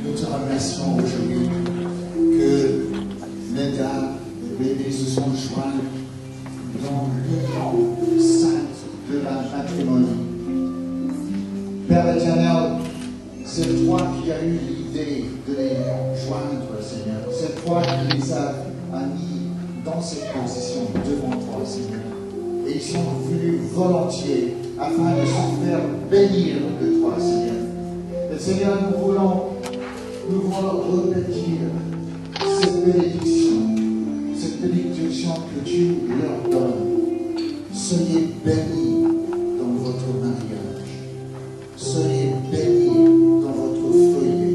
nous te remercions aujourd'hui que Neda et bébé se sont joints dans l'union sainte de la matrimonnie. Père éternel, c'est toi qui as eu l'idée de les joindre, Seigneur. C'est toi qui les as mis dans cette position devant toi, Seigneur. Et ils sont venus volontiers afin de se faire bénir de toi, Seigneur. Et Seigneur, nous voulons revêtir cette bénédiction que tu leur donnes. Soyez bénis dans votre mariage. Soyez bénis dans votre foyer.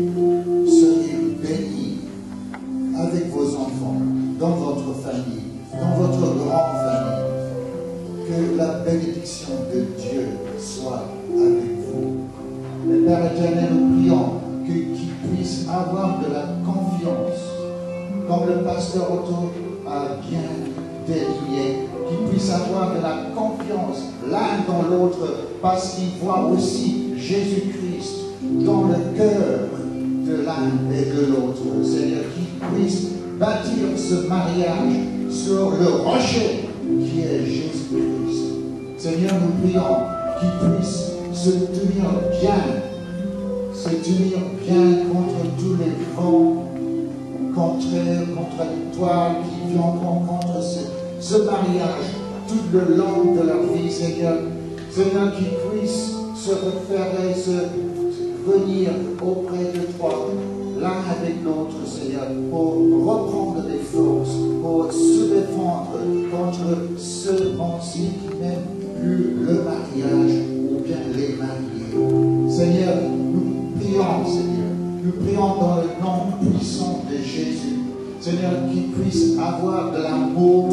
Soyez bénis avec vos enfants, dans votre famille, dans votre grande famille. Que la bénédiction de Dieu soit avec vous. Et Père éternel, nous prions qu'il puisse avoir de la confiance, comme le pasteur Otto a bien délié, qu'il puisse avoir de la confiance l'un dans l'autre, parce qu'il voit aussi Jésus-Christ dans le cœur de l'un et de l'autre. Seigneur, qu'il puisse bâtir ce mariage sur le rocher qui est Jésus-Christ. Seigneur, nous prions qu'il puisse se tenir bien contre tous les vents contraires, contradictoires qui viendront contre ce mariage tout le long de leur vie, Seigneur. Seigneur, qu'ils puissent se référer, venir auprès de toi, l'un avec l'autre, Seigneur, pour reprendre des forces, pour se défendre contre ce monde-ci qui n'aime plus le mariage ou bien les mariés. Seigneur, nous prions, Seigneur, nous prions dans le nom puissant de Jésus, Seigneur, qu'ils puissent avoir de l'amour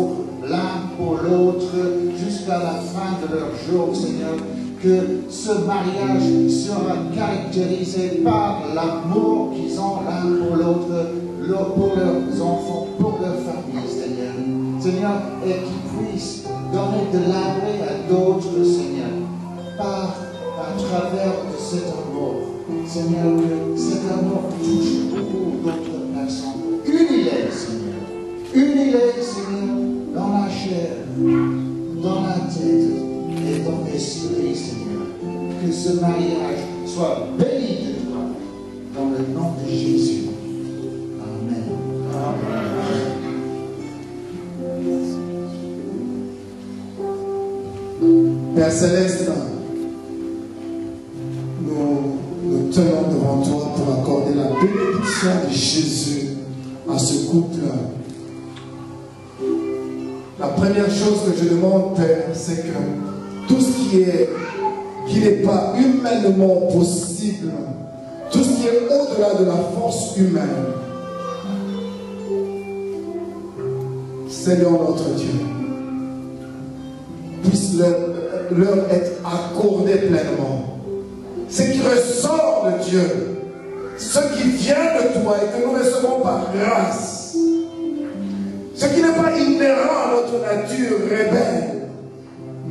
l'un pour l'autre jusqu'à la fin de leur jour, Seigneur, que ce mariage sera caractérisé par l'amour qu'ils ont l'un pour l'autre, pour leurs enfants, pour leur famille, Seigneur. Seigneur, et qu'ils puissent donner de l'amour à d'autres, Seigneur, à travers de cet amour. Seigneur, que cet amour touche beaucoup d'autres personnes. Unis-les, Seigneur. Unis-les, Seigneur, dans la chair, dans la tête et dans l'esprit, Seigneur. Que ce mariage soit béni de toi, dans le nom de Jésus. Amen.
Père Céleste, nous tenons devant toi pour accorder la bénédiction de Jésus à ce couple. La première chose que je demande, Père, c'est que tout ce qui n'est pas humainement possible, tout ce qui est au-delà de la force humaine, Seigneur notre Dieu, puisse leur être accordé pleinement. Ce qui ressort de Dieu, ce qui vient de toi et que nous recevons par grâce, ce qui n'est pas inhérent à notre nature rebelle,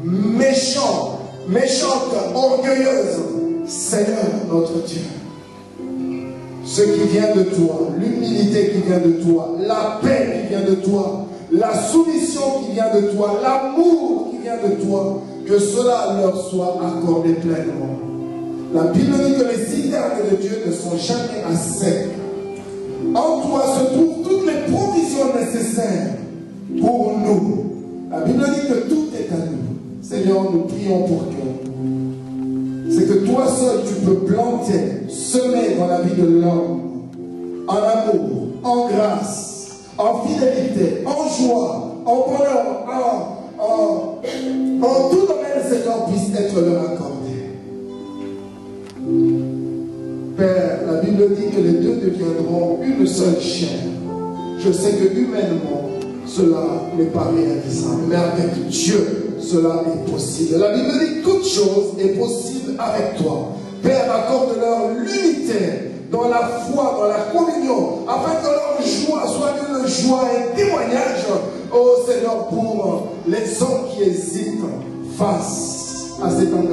méchante, orgueilleuse, Seigneur notre Dieu, ce qui vient de toi, l'humilité qui vient de toi, la paix qui vient de toi, la soumission qui vient de toi, l'amour qui vient de toi, que cela leur soit accordé pleinement. La Bible dit que les citernes de Dieu ne sont jamais à sec. En toi se trouvent toutes les provisions nécessaires pour nous. La Bible dit que tout est à nous. Seigneur, nous prions pour que c'est que toi seul tu peux planter, semer dans la vie de l'homme, en amour, en grâce, en fidélité, en joie, en bonheur, en tout domaine, Seigneur, puisse être leur accordé. Père, la Bible dit que les deux deviendront une seule chair. Je sais que humainement, cela n'est pas réalisable, mais avec Dieu, cela est possible. La Bible dit que toute chose est possible avec toi. Père, accorde-leur l'unité dans la foi, dans la communion, afin que leur joie soit une joie et un témoignage, oh Seigneur, pour les hommes qui hésitent face à cet engagement.